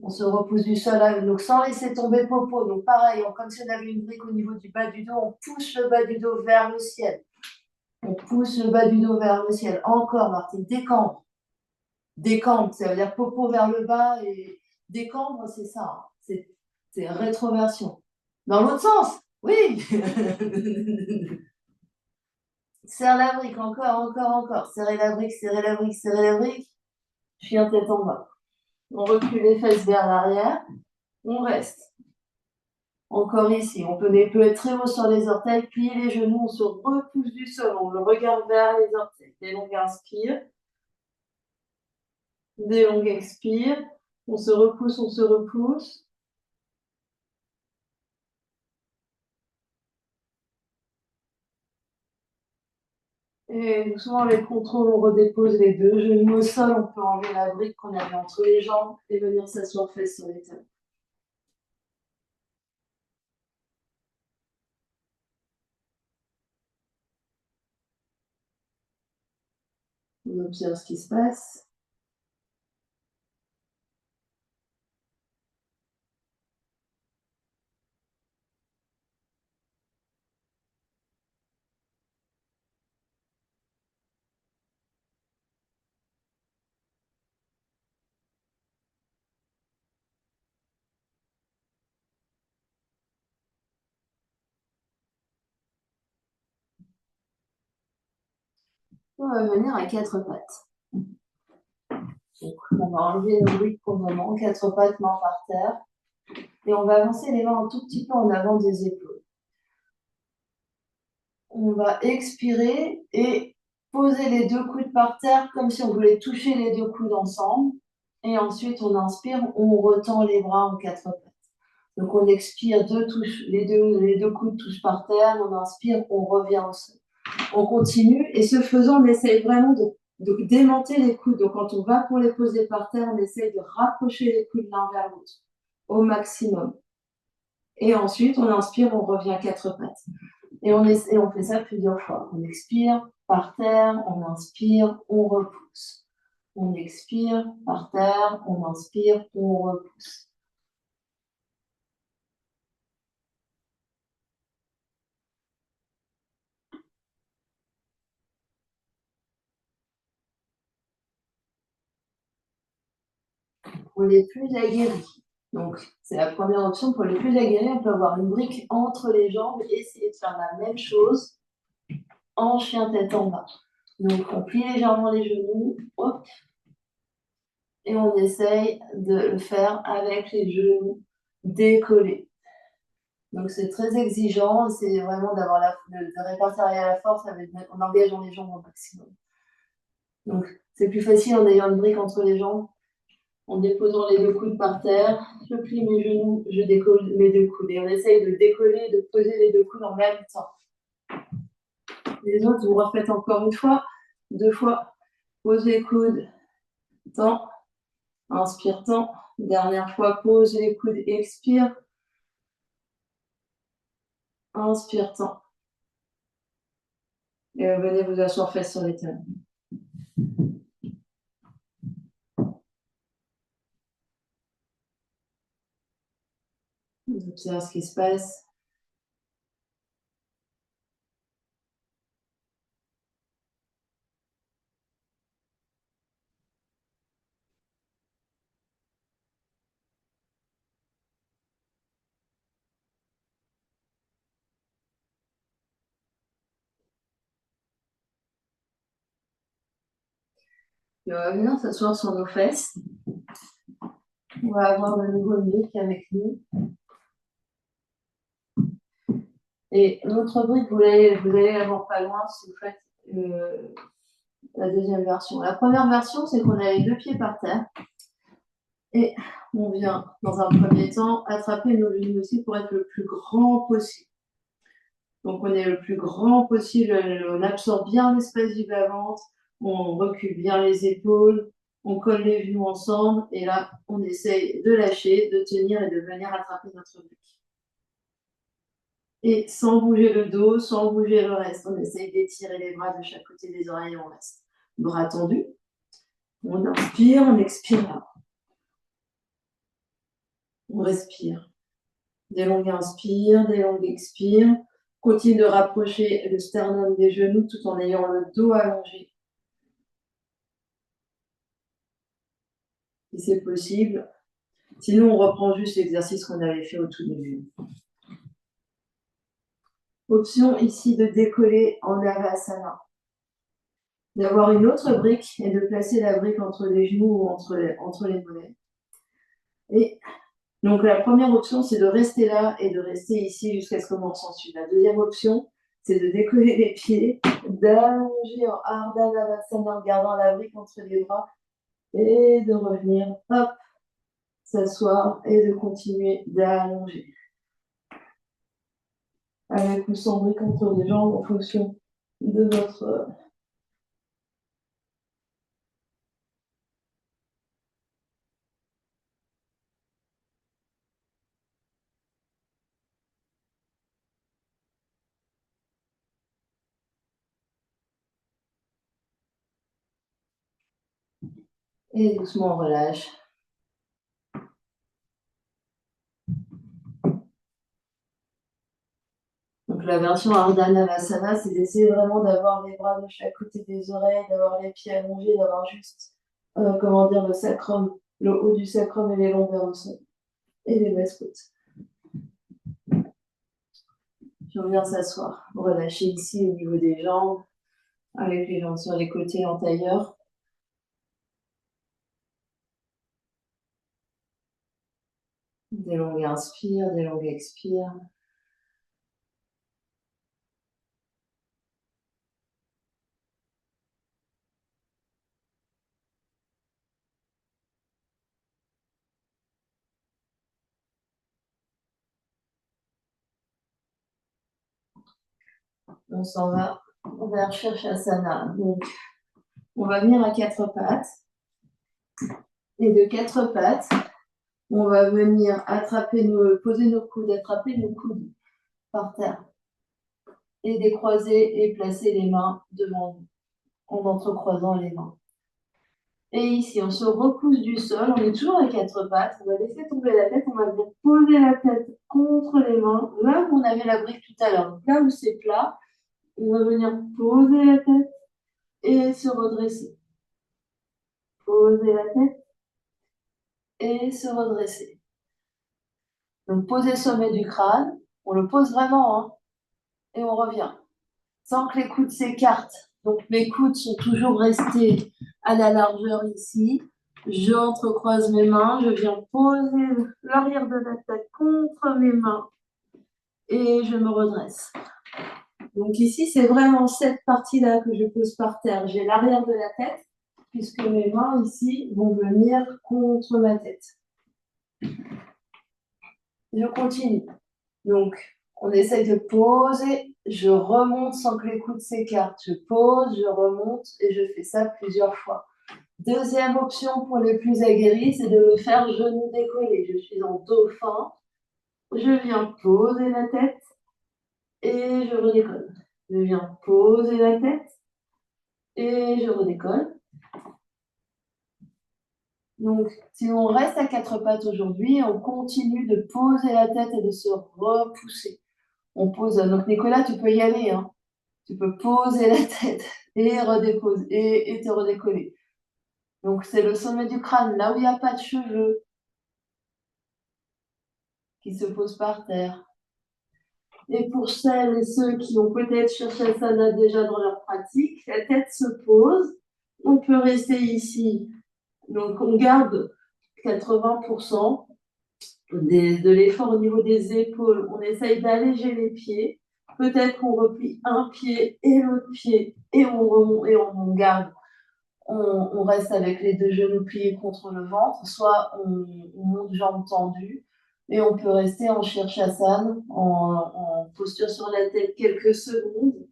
On se repousse du sol, donc sans laisser tomber popo. Donc pareil, comme si on avait une brique au niveau du bas du dos, on pousse le bas du dos vers le ciel. On pousse le bas du dos vers le ciel. Encore, Martine, décambre. Décambre, ça veut dire popo vers le bas et décambre, c'est ça. C'est rétroversion. Dans l'autre sens, oui. Serre la brique, encore, encore, encore. Serrez la brique, serrez la brique, serrez la brique. Chien tête en bas. On recule les fesses vers l'arrière. On reste. Encore ici, on peut être très haut sur les orteils, plier les genoux, on se repousse du sol, on le regarde vers les orteils. Des longues inspire, des longues expire, on se repousse, on se repousse. Et doucement, avec contrôle, on redépose les deux genoux au sol, on peut enlever la brique qu'on avait entre les jambes et venir s'asseoir fesses sur les talons. On observe ce qui se passe. On va venir à 4 pattes. Donc, on va enlever nos briques pour le moment, 4 pattes, mains par terre. Et on va avancer les mains un tout petit peu en avant des épaules. On va expirer et poser les deux coudes par terre comme si on voulait toucher les deux coudes ensemble. Et ensuite, on inspire, on retend les bras en quatre pattes. Donc, on expire, les deux coudes touchent par terre, on inspire, on revient au sol. On continue et ce faisant, on essaye vraiment de démonter les coudes. Donc, quand on va pour les poser par terre, on essaye de rapprocher les coudes l'un vers l'autre au maximum. Et ensuite, on inspire, on revient quatre pattes. Et on fait ça plusieurs fois. On expire par terre, on inspire, on repousse. On expire par terre, on inspire, on repousse. Pour les plus aguerris, donc c'est la première option, pour les plus aguerris, on peut avoir une brique entre les jambes et essayer de faire la même chose en chien tête en bas. Donc on plie légèrement les genoux, hop, et on essaye de le faire avec les genoux décollés. Donc c'est très exigeant, c'est vraiment d'avoir de répartir la force en engageant les jambes au maximum. Donc c'est plus facile en ayant une brique entre les jambes, en déposant les deux coudes par terre. Je plie mes genoux, je décolle mes deux coudes. Et on essaye de décoller, de poser les deux coudes en même temps. Les autres, vous refaites encore une fois, deux fois. Pose les coudes, temps, inspire, temps. Dernière fois, pose les coudes, expire. Inspire, temps. Et venez vous asseoir face sur les talons. Vous observez ce qui se passe. Et on va venir s'asseoir sur nos fesses. On va avoir de nouveau une brique avec nous. Et l'autre brique, vous allez l'avoir pas loin si vous faites la deuxième version. La première version, c'est qu'on a les deux pieds par terre. Et on vient, dans un premier temps, attraper nos genoux aussi pour être le plus grand possible. Donc, on est le plus grand possible, on absorbe bien l'espace du bas-ventre, on recule bien les épaules, on colle les genoux ensemble, et là, on essaye de lâcher, de tenir et de venir attraper notre brique. Et sans bouger le dos, sans bouger le reste, on essaye d'étirer les bras de chaque côté des oreilles et on reste. Bras tendus. On inspire, on expire. On respire. Des longues inspires, des longues expires. Continue de rapprocher le sternum des genoux tout en ayant le dos allongé. Si c'est possible. Sinon, on reprend juste l'exercice qu'on avait fait au tout début. Option ici de décoller en Navasana. D'avoir une autre brique et de placer la brique entre les genoux ou entre les mollets. Et donc, la première option, c'est de rester là et de rester ici jusqu'à ce qu'on en ressente une. La deuxième option, c'est de décoller les pieds, d'allonger en Ardha Navasana en gardant la brique entre les bras et de revenir, hop, s'asseoir et de continuer d'allonger. Avec ou sans brique entre les jambes en fonction de votre... Et doucement, on relâche. Donc, la version Ardha Navasana, c'est d'essayer vraiment d'avoir les bras de chaque côté des oreilles, d'avoir les pieds allongés, d'avoir juste, comment dire, le sacrum, le haut du sacrum et les lombaires au sol. Et les basses côtes. Puis on vient s'asseoir. Relâcher ici au niveau des jambes, avec les jambes sur les côtés en tailleur. Des longues inspires, des longues expires. on s'en va vers Shirshasana. Donc, on va venir à quatre pattes. Et de quatre pattes, on va venir poser nos coudes, attraper nos coudes par terre. Et décroiser et placer les mains devant nous, en entrecroisant les mains. Et ici, on se repousse du sol, on est toujours à quatre pattes, on va laisser tomber la tête, on va venir poser la tête contre les mains, là où on avait la brique tout à l'heure. Donc là où c'est plat, on va venir poser la tête et se redresser. Poser la tête et se redresser. Donc poser le sommet du crâne, on le pose vraiment, hein, et on revient. Sans que les coudes s'écartent. Donc mes coudes sont toujours restés à la largeur ici. J'entrecroise mes mains, je viens poser l'arrière de la tête contre mes mains et je me redresse. Donc ici, c'est vraiment cette partie-là que je pose par terre. J'ai l'arrière de la tête puisque mes mains ici vont venir contre ma tête. Je continue. Donc, on essaye de poser, je remonte sans que les coudes s'écartent. Je pose, je remonte et je fais ça plusieurs fois. Deuxième option pour les plus aguerris, c'est de le faire genou décollé. Je suis en dauphin. Je viens poser la tête et je redécolle. Je viens poser la tête et je redécolle. Donc, si on reste à quatre pattes aujourd'hui, on continue de poser la tête et de se repousser. On pose. Donc, Nicolas, tu peux y aller, hein. Tu peux poser la tête et redéposer et te redécoller. Donc, c'est le sommet du crâne, là où il n'y a pas de cheveux, qui se posent par terre. Et pour celles et ceux qui ont peut-être Shirshasana déjà dans leur pratique, la tête se pose. On peut rester ici. Donc, on garde 80% de l'effort au niveau des épaules. On essaye d'alléger les pieds. Peut-être qu'on replie un pied et l'autre pied et on remonte et on garde. On reste avec les deux genoux pliés contre le ventre, soit on monte jambes tendues et on peut rester en Shirshasana, en posture sur la tête quelques secondes.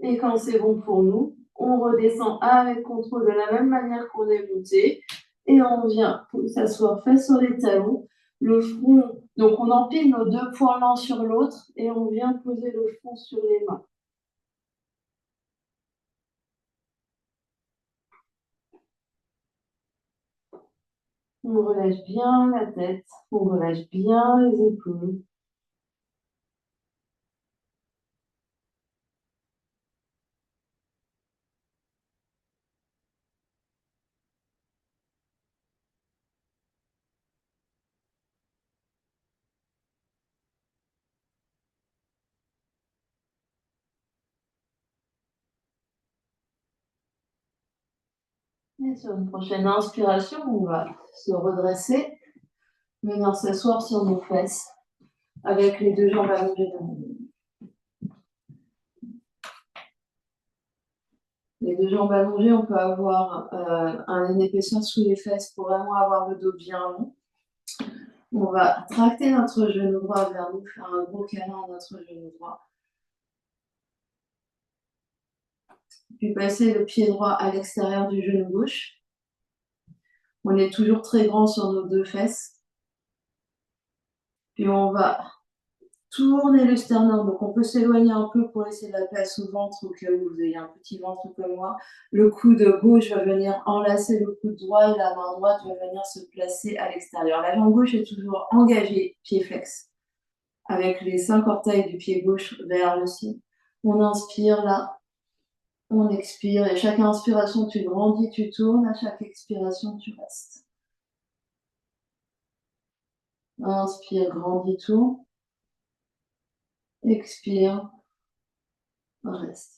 Et quand c'est bon pour nous, on redescend avec contrôle de la même manière qu'on est monté et on vient s'asseoir face sur les talons, le front. Donc on empile nos deux poings l'un sur l'autre et on vient poser le front sur les mains. On relâche bien la tête, on relâche bien les épaules. Et sur une prochaine inspiration, on va se redresser, venir s'asseoir sur nos fesses avec les deux jambes allongées devant nous. Les deux jambes allongées, on peut avoir une épaisseur sous les fesses pour vraiment avoir le dos bien long. On va tracter notre genou droit vers nous, faire un gros câlin à notre genou droit. Puis passer le pied droit à l'extérieur du genou gauche. On est toujours très grand sur nos deux fesses. Puis on va tourner le sternum. Donc on peut s'éloigner un peu pour laisser de la place au ventre au cas où vous ayez un petit ventre comme moi. Le coude gauche va venir enlacer le coude droit et la main droite va venir se placer à l'extérieur. La jambe gauche est toujours engagée, pied flex, avec les 5 orteils du pied gauche vers le ciel. On inspire là, on expire et chaque inspiration tu grandis, tu tournes, à chaque expiration tu restes. Inspire, grandis, tourne. Expire, reste.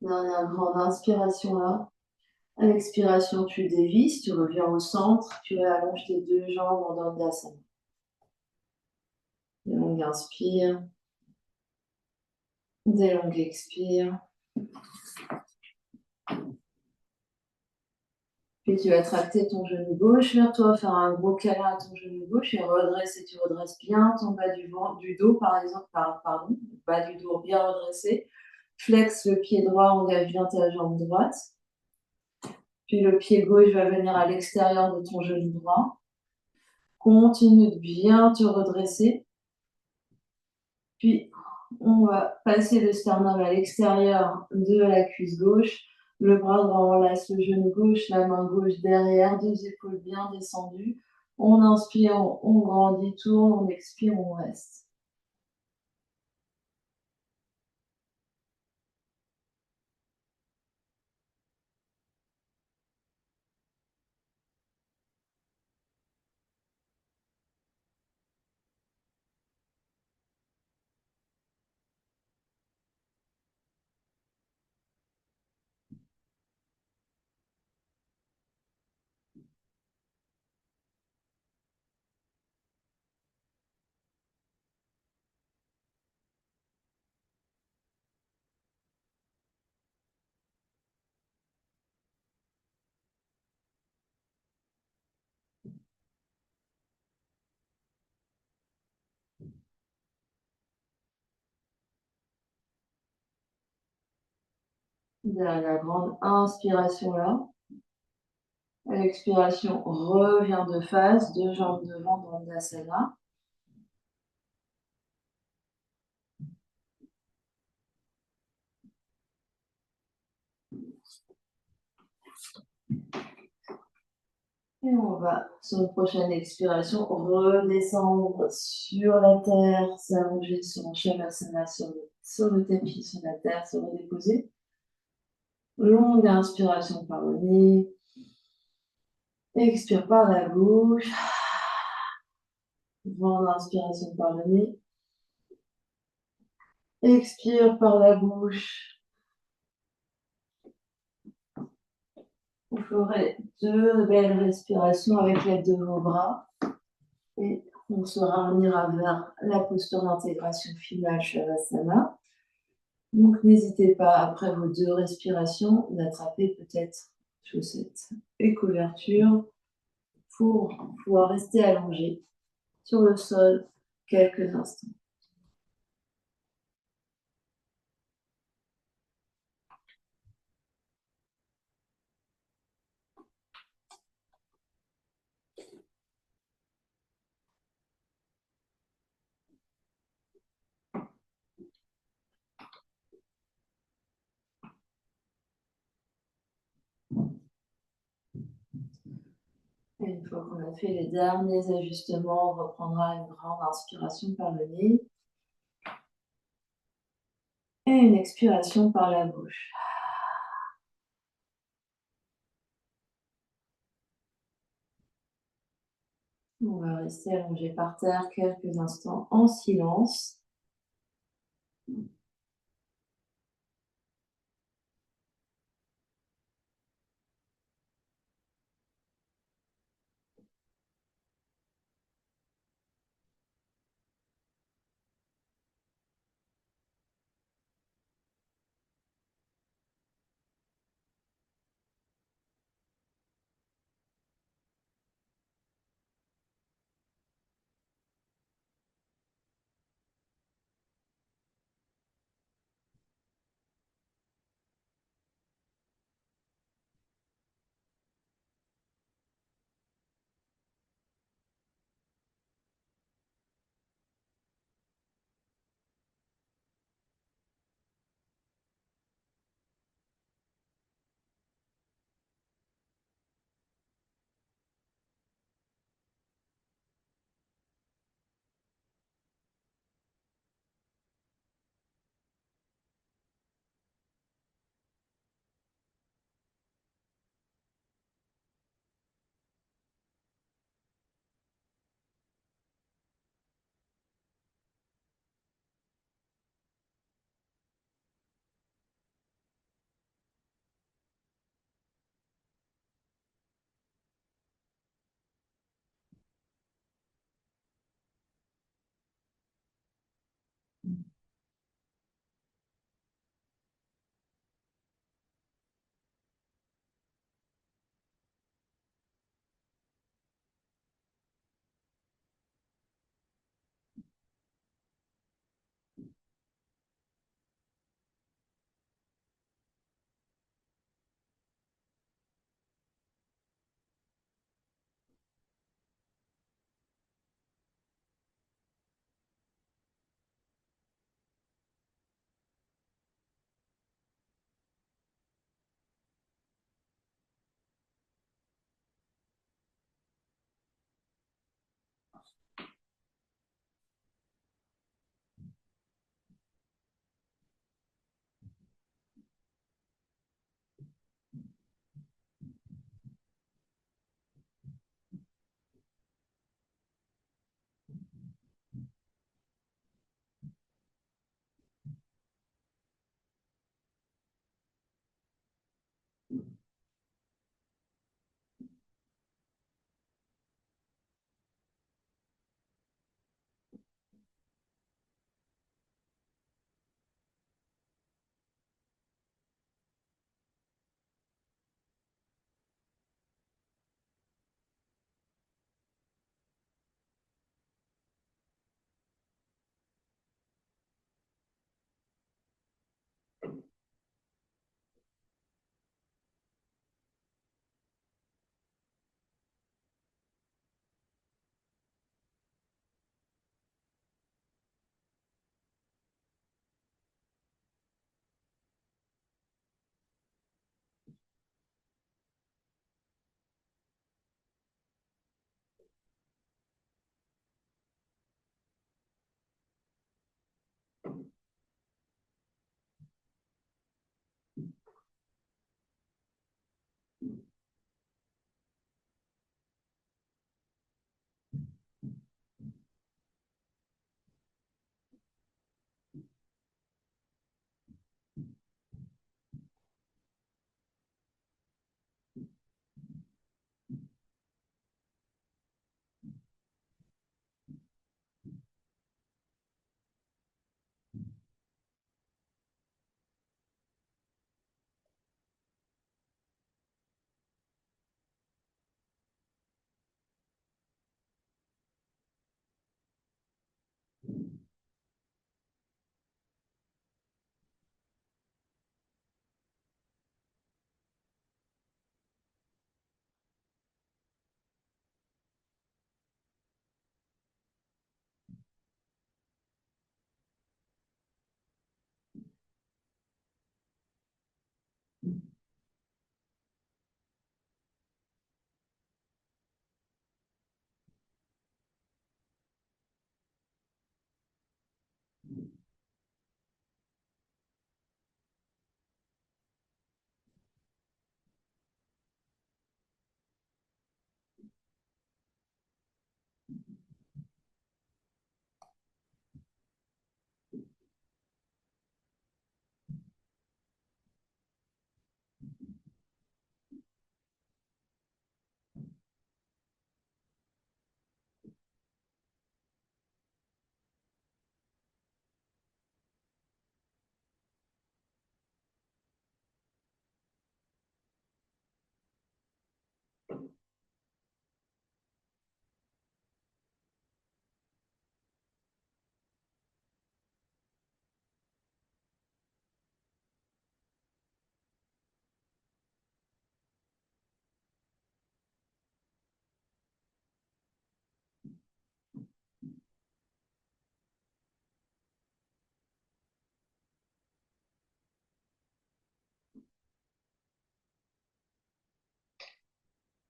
Dernière grande inspiration là. À l'expiration, tu dévisses, tu reviens au centre, tu allonges tes deux jambes en Dandasana. Des longues inspire, des longues expire. Puis tu vas tracter ton genou gauche vers toi, faire un gros câlin à ton genou gauche et redresser. Tu redresses bien ton bas du dos, par exemple, pardon, bas du dos bien redressé. Flex le pied droit, engage bien ta jambe droite. Puis le pied gauche va venir à l'extérieur de ton genou droit. Continue de bien te redresser. Puis on va passer le sternum à l'extérieur de la cuisse gauche. Le bras droit enlace le genou gauche, la main gauche derrière, deux épaules bien descendues. On inspire, on grandit, tourne, on expire, on reste. Dernière grande inspiration là. À l'expiration, reviens de face, deux jambes devant, Dandasana. Et on va, sur une prochaine expiration, redescendre sur la terre, s'allonger sur un Shavasana, sur le tapis, sur la terre, se redéposer. Longue inspiration par le nez. Expire par la bouche. Grande inspiration par le nez. Expire par la bouche. Vous ferez deux belles respirations avec l'aide de vos bras. Et on se ramènera vers la posture d'intégration finale Shavasana. Donc n'hésitez pas, après vos deux respirations, d'attraper peut-être chaussettes et couverture pour pouvoir rester allongé sur le sol quelques instants. Et une fois qu'on a fait les derniers ajustements, on reprendra une grande inspiration par le nez et une expiration par la bouche. On va rester allongé par terre quelques instants en silence.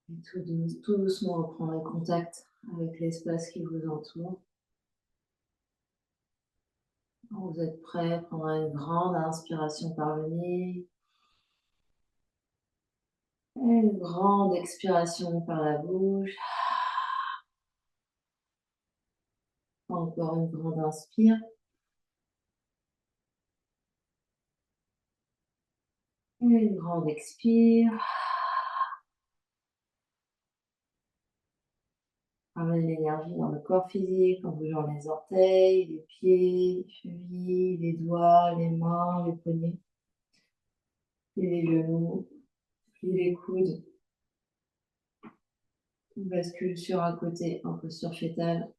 Et tout doucement, reprendre contact avec l'espace qui vous entoure. Quand vous êtes prêt, prendre une grande inspiration par le nez. Et une grande expiration par la bouche. Encore une grande inspire. Et une grande expire. Ramenez l'énergie dans le corps physique en bougeant les orteils, les pieds, les chevilles, les doigts, les mains, les poignets, et les genoux, puis les coudes. On bascule sur un côté en posture fétale.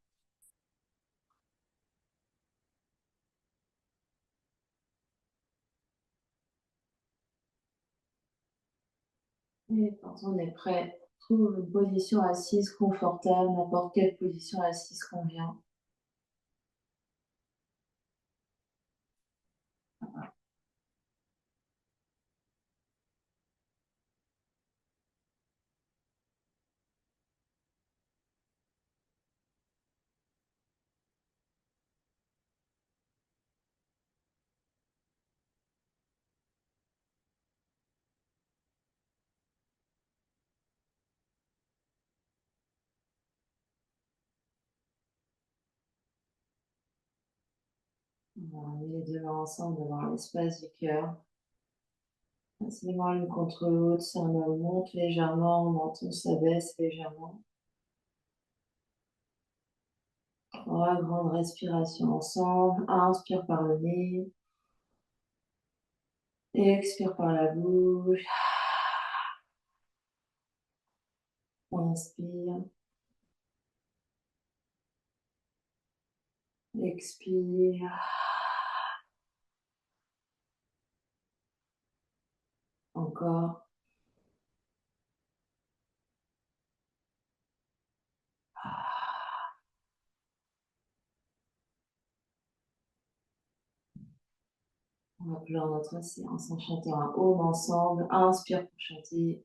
Et quand on est prêt, trouve une position assise confortable, n'importe quelle position assise convient. On va amener les deux mains ensemble devant l'espace du cœur. facilement l'une contre l'autre, cerveau monte légèrement, menton s'abaisse légèrement. 3 grandes respirations ensemble. Inspire par le nez. Expire par la bouche. Inspire. Expire. Encore. On va clore notre séance en chantant un home ensemble. Inspire pour chanter.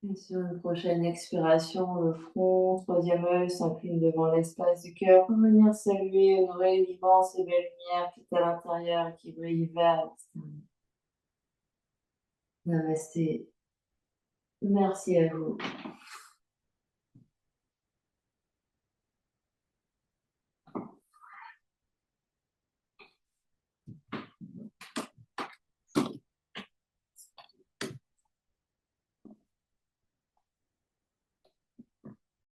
Et sur une prochaine expiration, le front, troisième œil s'incline devant l'espace du cœur pour venir saluer, honorer l'immense et belle lumière qui est à l'intérieur et qui brille vers l'extérieur. Namasté. Merci à vous.